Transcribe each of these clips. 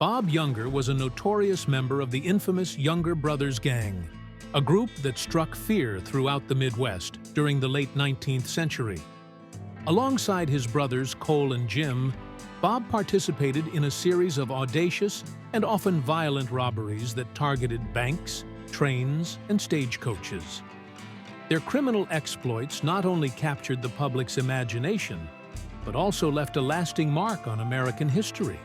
Bob Younger was a notorious member of the infamous Younger Brothers Gang, a group that struck fear throughout the Midwest during the late 19th century. Alongside his brothers Cole and Jim, Bob participated in a series of audacious and often violent robberies that targeted banks, trains, and stagecoaches. Their criminal exploits not only captured the public's imagination, but also left a lasting mark on American history.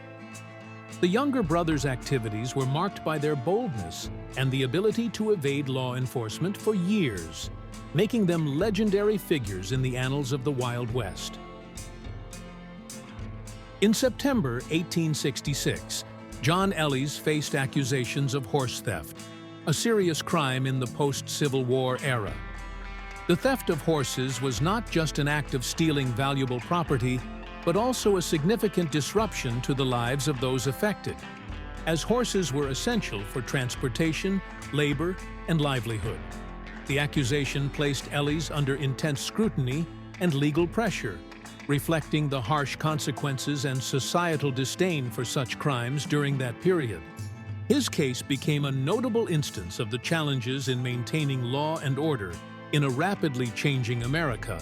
The Younger brothers' activities were marked by their boldness and the ability to evade law enforcement for years, making them legendary figures in the annals of the Wild West. In September 1866, John Ellis faced accusations of horse theft, a serious crime in the post-Civil War era. The theft of horses was not just an act of stealing valuable property, but also a significant disruption to the lives of those affected, as horses were essential for transportation, labor, and livelihood. The accusation placed Ellis under intense scrutiny and legal pressure, reflecting the harsh consequences and societal disdain for such crimes during that period. His case became a notable instance of the challenges in maintaining law and order in a rapidly changing America.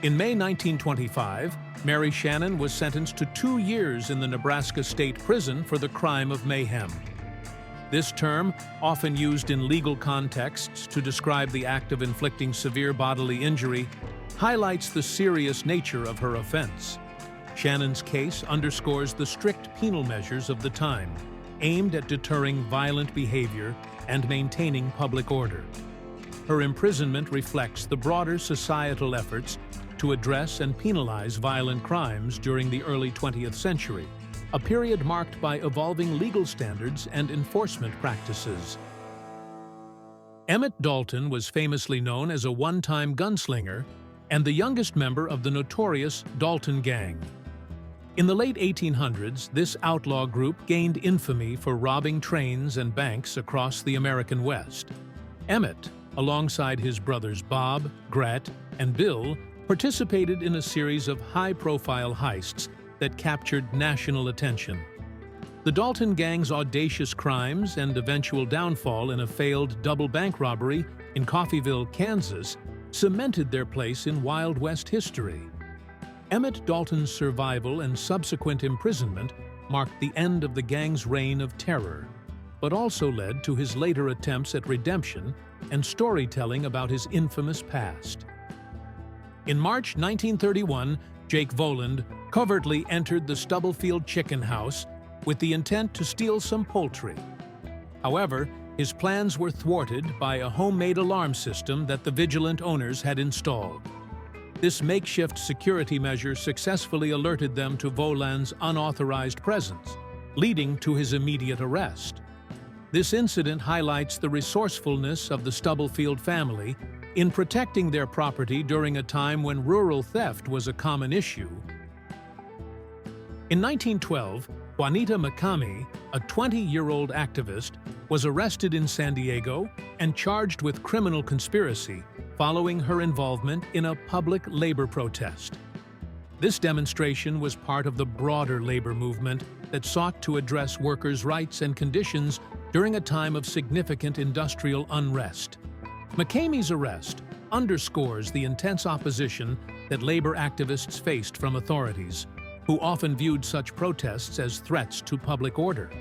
In May 1925, Mary Shannon was sentenced to 2 years in the Nebraska State Prison for the crime of mayhem. This term, often used in legal contexts to describe the act of inflicting severe bodily injury, highlights the serious nature of her offense. Shannon's case underscores the strict penal measures of the time, aimed at deterring violent behavior and maintaining public order. Her imprisonment reflects the broader societal efforts to address and penalize violent crimes during the early 20th century, a period marked by evolving legal standards and enforcement practices. Emmett Dalton was famously known as a one-time gunslinger and the youngest member of the notorious Dalton Gang. In the late 1800s, this outlaw group gained infamy for robbing trains and banks across the American West. Emmett, alongside his brothers Bob, Gret, and Bill, participated in a series of high-profile heists that captured national attention. The Dalton Gang's audacious crimes and eventual downfall in a failed double bank robbery in Coffeyville, Kansas, cemented their place in Wild West history. Emmett Dalton's survival and subsequent imprisonment marked the end of the gang's reign of terror, but also led to his later attempts at redemption and storytelling about his infamous past. In March 1931, Jake Voland covertly entered the Stubblefield chicken house with the intent to steal some poultry. However, his plans were thwarted by a homemade alarm system that the vigilant owners had installed. This makeshift security measure successfully alerted them to Voland's unauthorized presence, leading to his immediate arrest. This incident highlights the resourcefulness of the Stubblefield family in protecting their property during a time when rural theft was a common issue. In 1912, Juanita McCamey, a 20-year-old activist, was arrested in San Diego and charged with criminal conspiracy following her involvement in a public labor protest. This demonstration was part of the broader labor movement that sought to address workers' rights and conditions during a time of significant industrial unrest. McCamey's arrest underscores the intense opposition that labor activists faced from authorities, who often viewed such protests as threats to public order.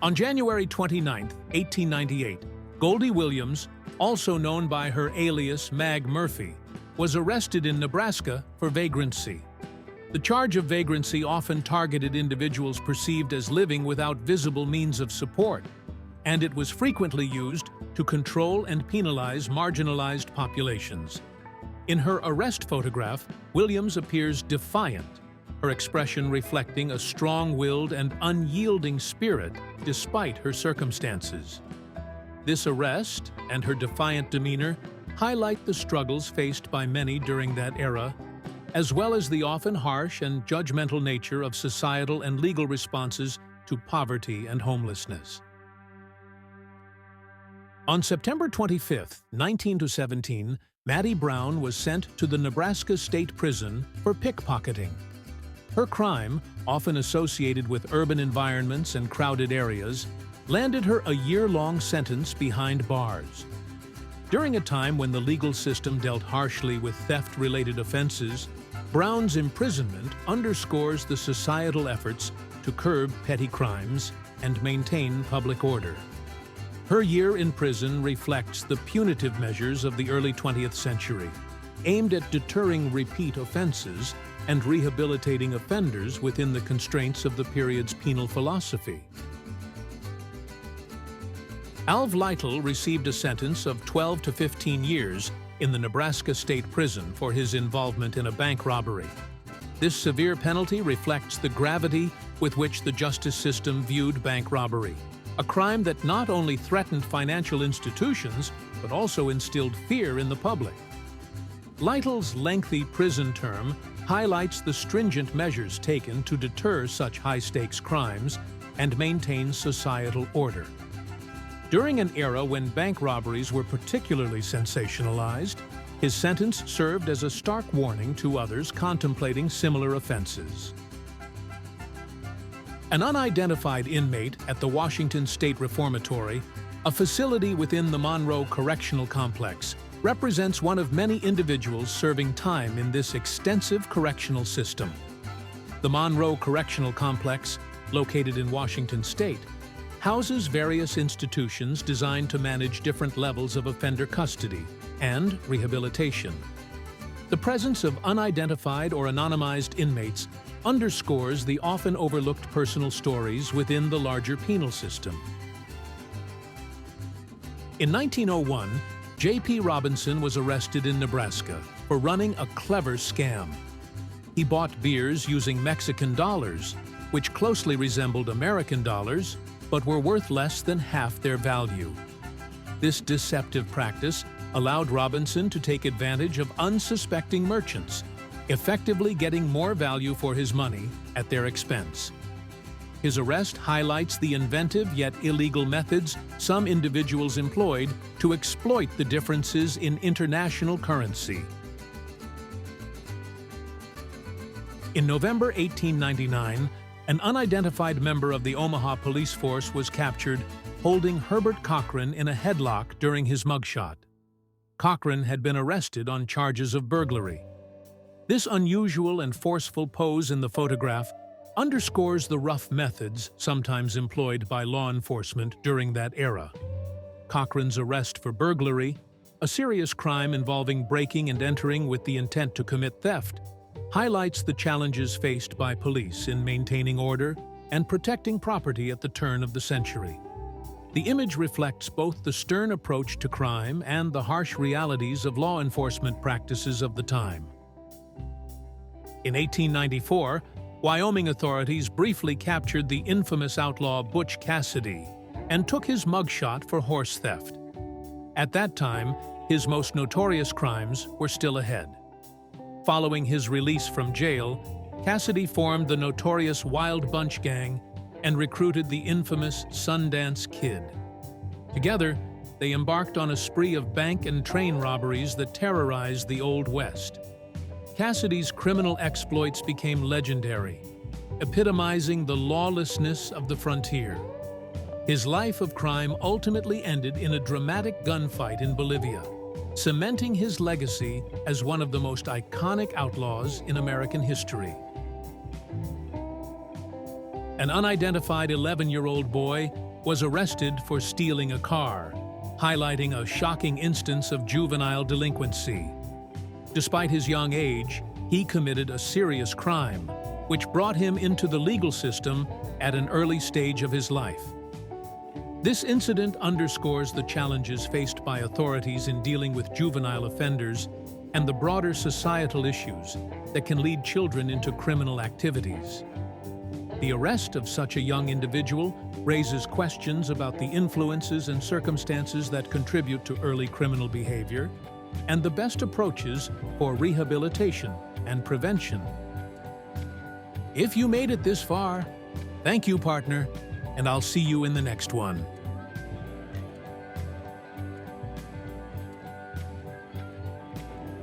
On January 29, 1898, Goldie Williams, also known by her alias Mag Murphy, was arrested in Nebraska for vagrancy. The charge of vagrancy often targeted individuals perceived as living without visible means of support, and it was frequently used to control and penalize marginalized populations. In her arrest photograph, Williams appears defiant, her expression reflecting a strong-willed and unyielding spirit despite her circumstances. This arrest and her defiant demeanor highlight the struggles faced by many during that era, as well as the often harsh and judgmental nature of societal and legal responses to poverty and homelessness. On September 25, 1917, Maddie Brown was sent to the Nebraska State Prison for pickpocketing. Her crime, often associated with urban environments and crowded areas, landed her a year-long sentence behind bars. During a time when the legal system dealt harshly with theft-related offenses, Brown's imprisonment underscores the societal efforts to curb petty crimes and maintain public order. Her year in prison reflects the punitive measures of the early 20th century, aimed at deterring repeat offenses and rehabilitating offenders within the constraints of the period's penal philosophy. Alv Lytle received a sentence of 12 to 15 years in the Nebraska State Prison for his involvement in a bank robbery. This severe penalty reflects the gravity with which the justice system viewed bank robbery, a crime that not only threatened financial institutions, but also instilled fear in the public. Lytle's lengthy prison term highlights the stringent measures taken to deter such high-stakes crimes and maintain societal order. During an era when bank robberies were particularly sensationalized, his sentence served as a stark warning to others contemplating similar offenses. An unidentified inmate at the Washington State Reformatory, a facility within the Monroe Correctional Complex, represents one of many individuals serving time in this extensive correctional system. The Monroe Correctional Complex, located in Washington State, houses various institutions designed to manage different levels of offender custody and rehabilitation. The presence of unidentified or anonymized inmates underscores the often overlooked personal stories within the larger penal system. In 1901, J.P. Robinson was arrested in Nebraska for running a clever scam. He bought beers using Mexican dollars, which closely resembled American dollars, but were worth less than half their value. This deceptive practice allowed Robinson to take advantage of unsuspecting merchants, effectively getting more value for his money at their expense. His arrest highlights the inventive yet illegal methods some individuals employed to exploit the differences in international currency. In November 1899, an unidentified member of the Omaha police force was captured holding Herbert Cochran in a headlock during his mugshot. Cochran had been arrested on charges of burglary. This unusual and forceful pose in the photograph underscores the rough methods sometimes employed by law enforcement during that era. Cochran's arrest for burglary, a serious crime involving breaking and entering with the intent to commit theft, highlights the challenges faced by police in maintaining order and protecting property at the turn of the century. The image reflects both the stern approach to crime and the harsh realities of law enforcement practices of the time. In 1894, Wyoming authorities briefly captured the infamous outlaw Butch Cassidy and took his mugshot for horse theft. At that time, his most notorious crimes were still ahead. Following his release from jail, Cassidy formed the notorious Wild Bunch Gang and recruited the infamous Sundance Kid. Together, they embarked on a spree of bank and train robberies that terrorized the Old West. Cassidy's criminal exploits became legendary, epitomizing the lawlessness of the frontier. His life of crime ultimately ended in a dramatic gunfight in Bolivia, cementing his legacy as one of the most iconic outlaws in American history. An unidentified 11-year-old boy was arrested for stealing a car, highlighting a shocking instance of juvenile delinquency. Despite his young age, he committed a serious crime, which brought him into the legal system at an early stage of his life. This incident underscores the challenges faced by authorities in dealing with juvenile offenders and the broader societal issues that can lead children into criminal activities. The arrest of such a young individual raises questions about the influences and circumstances that contribute to early criminal behavior and the best approaches for rehabilitation and prevention. If you made it this far, thank you, partner, and I'll see you in the next one.